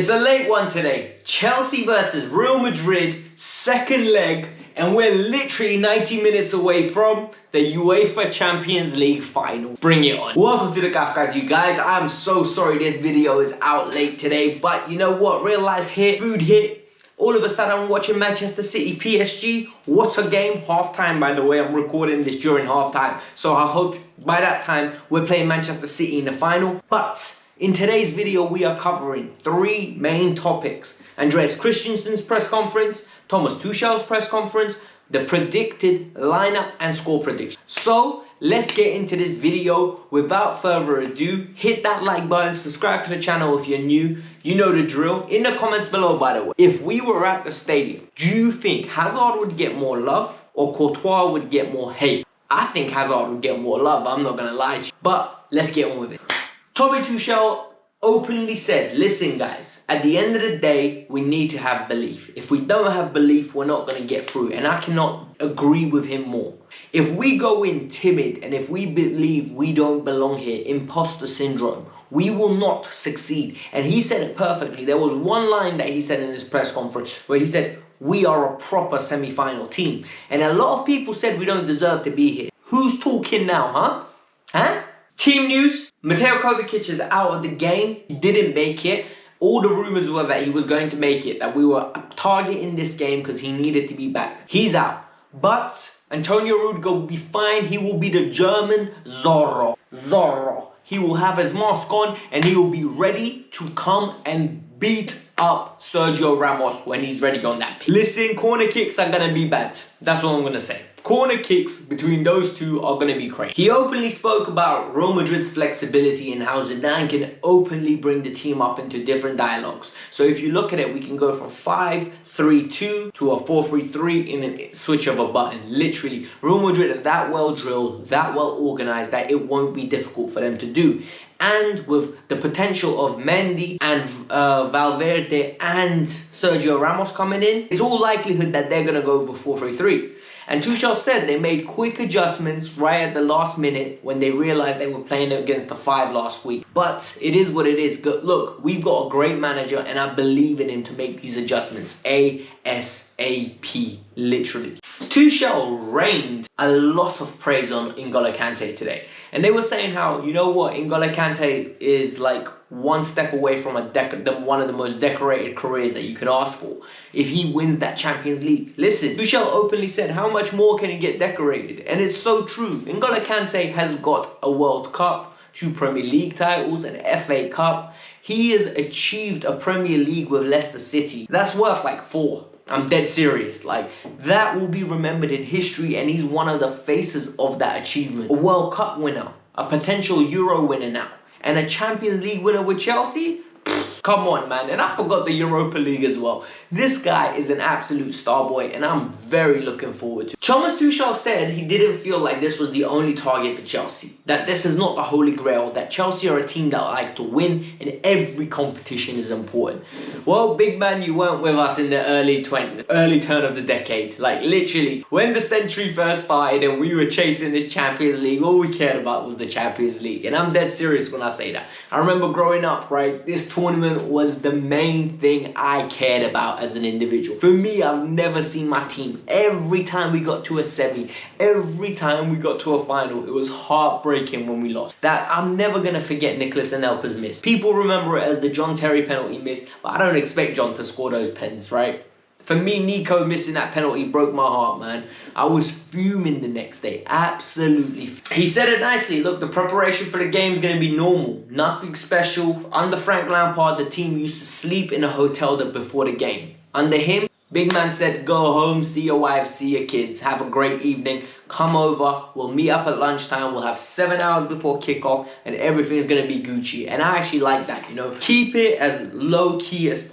It's a late one today. Chelsea versus Real Madrid, second leg, and we're literally 90 minutes away from the UEFA Champions League final. Bring it on. Welcome to the Kavkas View, guys. I'm so sorry this video is out late today, but you know what? Real life hit, food hit. All of a sudden I'm watching Manchester City PSG. What a game. Half-time, by the way. I'm recording this during half-time, so I hope by that time we're playing Manchester City in the final. But in today's video, we are covering three main topics: Andreas Christensen's press conference, Thomas Tuchel's press conference, the predicted lineup and score prediction. So let's get into this video. Without further ado, hit that like button, subscribe to the channel if you're new. You know the drill. In the comments below, by the way, if we were at the stadium, do you think Hazard would get more love or Courtois would get more hate? I think Hazard would get more love, I'm not gonna lie to you. But let's get on with it. Thomas Tuchel openly said, listen guys, at the end of the day, we need to have belief. If we don't have belief, we're not going to get through. And I cannot agree with him more. If we go in timid and if we believe we don't belong here, imposter syndrome, we will not succeed. And he said it perfectly. There was one line that he said in his press conference where he said, we are a proper semi-final team. And a lot of people said we don't deserve to be here. Who's talking now, huh? Team news, Mateo Kovacic is out of the game. He didn't make it. All the rumours were that he was going to make it, that we were targeting this game because he needed to be back. He's out. But Antonio Rudiger will be fine. He will be the German Zorro. He will have his mask on and he will be ready to come and beat up Sergio Ramos when he's ready on that pitch. Listen, corner kicks are going to be bad. That's what I'm going to say. Corner kicks between those two are going to be crazy. He openly spoke about Real Madrid's flexibility and how Zidane can openly bring the team up into different dialogues. So if you look at it, we can go from 5-3-2 to a 4-3-3 in a switch of a button. Literally, Real Madrid are that well drilled, that well organized, that it won't be difficult for them to do. And with the potential of Mendy and Valverde and Sergio Ramos coming in, it's all likelihood that they're going to go for 4-3-3. And Tuchel said they made quick adjustments right at the last minute when they realized they were playing against the 5 last week. But it is what it is. Look, we've got a great manager and I believe in him to make these adjustments ASAP, literally. Tuchel rained a lot of praise on N'Golo Kante today. And they were saying how, you know what, N'Golo Kante is like one step away from one of the most decorated careers that you could ask for if he wins that Champions League. Listen, Tuchel openly said, how much more can he get decorated? And it's so true. N'Golo Kante has got a World Cup, 2 Premier League titles, an FA Cup. He has achieved a Premier League with Leicester City. That's worth like 4. I'm dead serious. Like, that will be remembered in history and he's one of the faces of that achievement. A World Cup winner, a potential Euro winner now, and a Champions League winner with Chelsea? Come on, man. And I forgot the Europa League as well. This guy is an absolute star boy and I'm very looking forward to it. Thomas Tuchel said he didn't feel like this was the only target for Chelsea. That this is not the holy grail. That Chelsea are a team that likes to win and every competition is important. Well, big man, you weren't with us in the early turn of the decade. Like, literally, when the century first started and we were chasing this Champions League, all we cared about was the Champions League. And I'm dead serious when I say that. I remember growing up, right, this tournament was the main thing I cared about as an individual. For me, I've never seen my team. Every time we got to a semi, every time we got to a final, it was heartbreaking when we lost. That I'm never going to forget Nicolas Anelka's miss. People remember it as the John Terry penalty miss, but I don't expect John to score those pens, right? For me, Nico missing that penalty broke my heart, man. I was fuming the next day. Absolutely. He said it nicely. Look, the preparation for the game is going to be normal. Nothing special. Under Frank Lampard, the team used to sleep in a hotel before the game. Under him, big man said, go home, see your wife, see your kids, have a great evening, come over, we'll meet up at lunchtime, we'll have 7 hours before kickoff, and everything's gonna be Gucci. And I actually like that, you know. Keep it as low-key as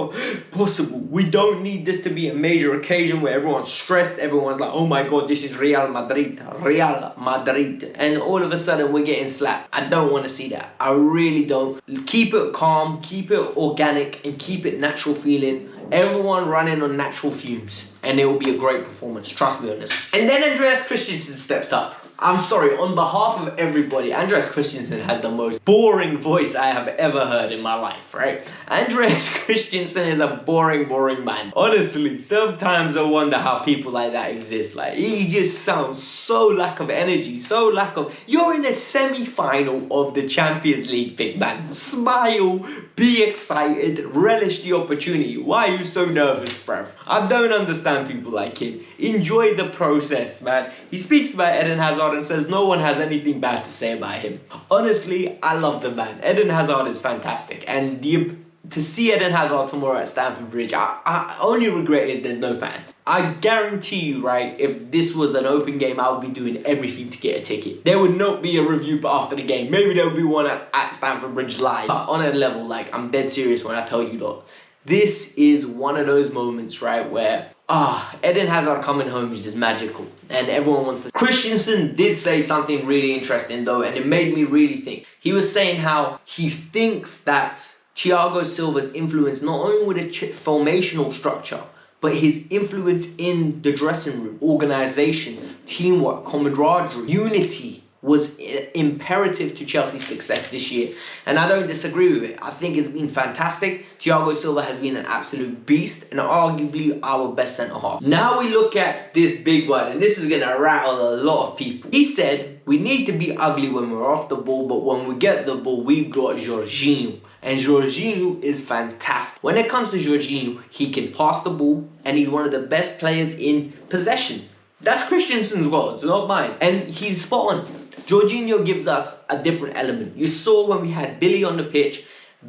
possible. We don't need this to be a major occasion where everyone's stressed, everyone's like, oh my god, this is Real Madrid, and all of a sudden we're getting slapped. I don't want to see that. I really don't. Keep it calm, keep it organic, and keep it natural feeling. Everyone running on natural fumes and it will be a great performance, trust me on this. And then Andreas Christensen stepped up. I'm sorry, on behalf of everybody, Andreas Christensen has the most boring voice I have ever heard in my life, right? Andreas Christensen is a boring man. Honestly, sometimes I wonder how people like that exist. Like, he just sounds so lack of energy, so lack of... You're in a semi-final of the Champions League, big man. Smile, be excited, relish the opportunity. Why are you so nervous, bruv? I don't understand people like him. Enjoy the process, man. He speaks about Eden Hazard and says no one has anything bad to say about him. Honestly, I love the man. Eden Hazard is fantastic, and to see Eden Hazard tomorrow at Stamford Bridge, I only regret is there's no fans. I guarantee you, right, if this was an open game, I would be doing everything to get a ticket. There would not be a review after the game. Maybe there would be one at Stamford Bridge live. But on a level, like, I'm dead serious when I tell you that this is one of those moments, right, where Eden Hazard coming home is just magical, and everyone wants to... Christensen did say something really interesting though, and it made me really think. He was saying how he thinks that Thiago Silva's influence, not only with a formational structure, but his influence in the dressing room, organization, teamwork, camaraderie, unity, was imperative to Chelsea's success this year. And I don't disagree with it. I think it's been fantastic. Thiago Silva has been an absolute beast and arguably our best centre-half. Now we look at this big one, and this is going to rattle a lot of people. He said, we need to be ugly when we're off the ball, but when we get the ball, we've got Jorginho. And Jorginho is fantastic. When it comes to Jorginho, he can pass the ball, and he's one of the best players in possession. That's Christensen's words, not mine. And he's spot on. Jorginho gives us a different element. You saw when we had Billy on the pitch,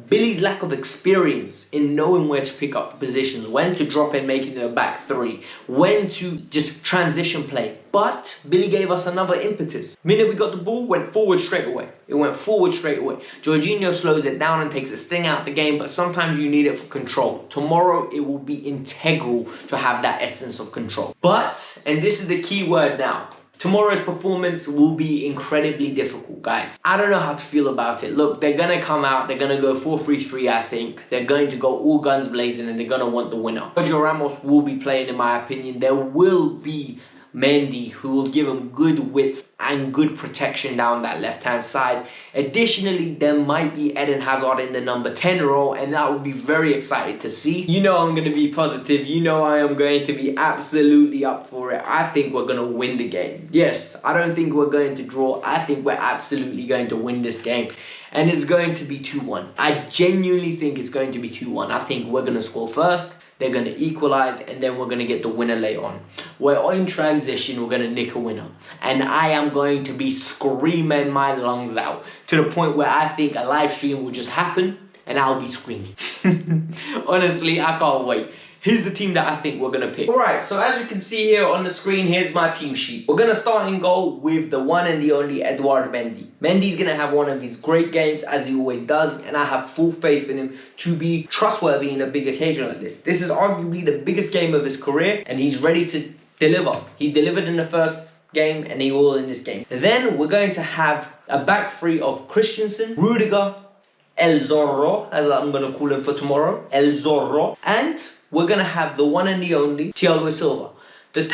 Billy's lack of experience in knowing where to pick up the positions, when to drop and make it in the back three, when to just transition play. But Billy gave us another impetus. The minute we got the ball, went forward straight away. It went forward straight away. Jorginho slows it down and takes the sting out of the game, but sometimes you need it for control. Tomorrow, it will be integral to have that essence of control. But, and this is the key word now, tomorrow's performance will be incredibly difficult, guys. I don't know how to feel about it. Look, they're going to come out, they're going to go 4-3-3, I think. They're going to go all guns blazing, and they're going to want the winner. Sergio Ramos will be playing, in my opinion. There will be Mendy, who will give him good width and good protection down that left-hand side. Additionally, there might be Eden Hazard in the number 10 role, and that would be very exciting to see. You know I'm going to be positive. You know I am going to be absolutely up for it. I think we're going to win the game. Yes, I don't think we're going to draw. I think we're absolutely going to win this game. And it's going to be 2-1. I genuinely think it's going to be 2-1. I think we're going to score first. They're going to equalize, and then we're going to get the winner later on. We're in transition, we're going to nick a winner. And I am going to be screaming my lungs out to the point where I think a live stream will just happen and I'll be screaming. Honestly, I can't wait. Here's the team that I think we're going to pick. Alright, so as you can see here on the screen, here's my team sheet. We're going to start in goal with the one and the only Edouard Mendy. Mendy's going to have one of his great games, as he always does, and I have full faith in him to be trustworthy in a big occasion like this. This is arguably the biggest game of his career, and he's ready to deliver. He delivered in the first game, and he will in this game. Then we're going to have a back three of Christensen, Rudiger, El Zorro, as I'm going to call him for tomorrow, El Zorro, and we're going to have the one and the only Thiago Silva. The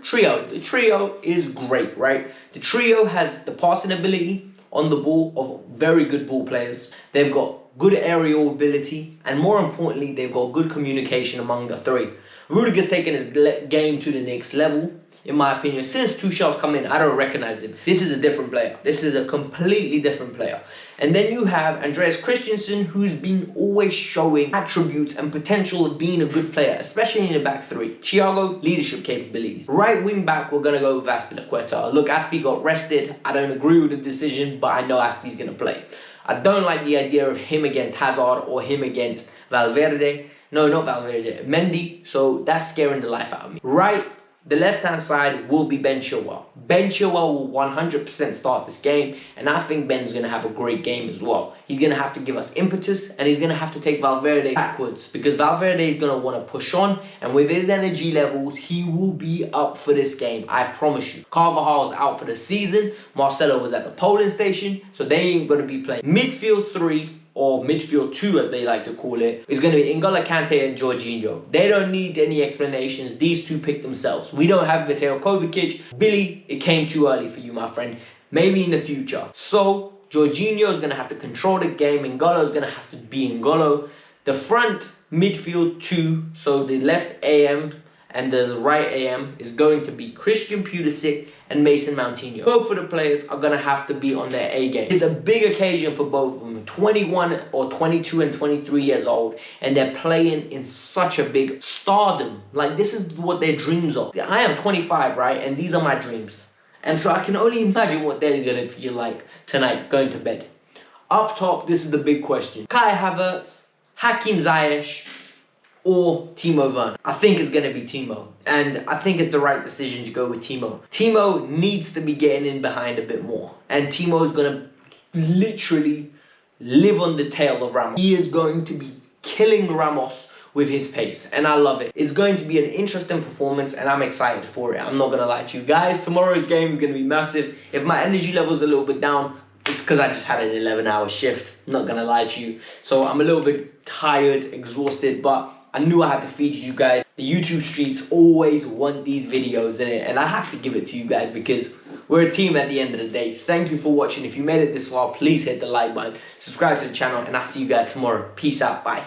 trio. The trio is great, right? The trio has the passing ability on the ball of very good ball players. They've got good aerial ability, and more importantly, they've got good communication among the three. Rudiger's taken his game to the next level, in my opinion. Since Tuchel's come in, I don't recognize him. This is a different player. This is a completely different player. And then you have Andreas Christensen, who's been always showing attributes and potential of being a good player, especially in the back three. Thiago, leadership capabilities. Right wing back, we're going to go with Azpilicueta. Look, Aspi got rested. I don't agree with the decision, but I know Aspi's going to play. I don't like the idea of him against Hazard or him against Valverde. No, not Valverde. Mendy. So that's scaring the life out of me. Right. The left-hand side will be Ben Chilwell. Ben Chilwell will 100% start this game, and I think Ben's going to have a great game as well. He's going to have to give us impetus, and he's going to have to take Valverde backwards, because Valverde is going to want to push on, and with his energy levels, he will be up for this game, I promise you. Carvajal is out for the season. Marcelo was at the polling station, so they ain't going to be playing. Midfield three, or midfield 2 as they like to call it, is going to be N'Golo Kante and Jorginho. They don't need any explanations. These two pick themselves. We don't have Mateo Kovacic. Billy, it came too early for you, my friend. Maybe in the future. So Jorginho is going to have to control the game. N'Golo is going to have to be N'Golo. The front midfield 2, so the left AM and the right AM, is going to be Christian Pulisic and Mason Moutinho. Both of the players are going to have to be on their A game. It's a big occasion for both of them. 21 or 22 and 23 years old, and they're playing in such a big stardom. Like, this is what their dreams are. I am 25, right? And these are my dreams. And so I can only imagine what they're going to feel like tonight going to bed. Up top, this is the big question. Kai Havertz, Hakim Ziyech, or Timo Werner. I think it's going to be Timo. And I think it's the right decision to go with Timo. Timo needs to be getting in behind a bit more. And Timo is going to literally live on the tail of Ramos. He is going to be killing Ramos with his pace. And I love it. It's going to be an interesting performance and I'm excited for it. I'm not going to lie to you guys. Tomorrow's game is going to be massive. If my energy level is a little bit down, it's because I just had an 11-hour shift. I'm not going to lie to you. So I'm a little bit tired, exhausted, but I knew I had to feed you guys. The YouTube streets always want these videos in it, and I have to give it to you guys because we're a team at the end of the day. Thank you for watching. If you made it this far, please hit the like button, subscribe to the channel, and I'll see you guys tomorrow. Peace out. Bye.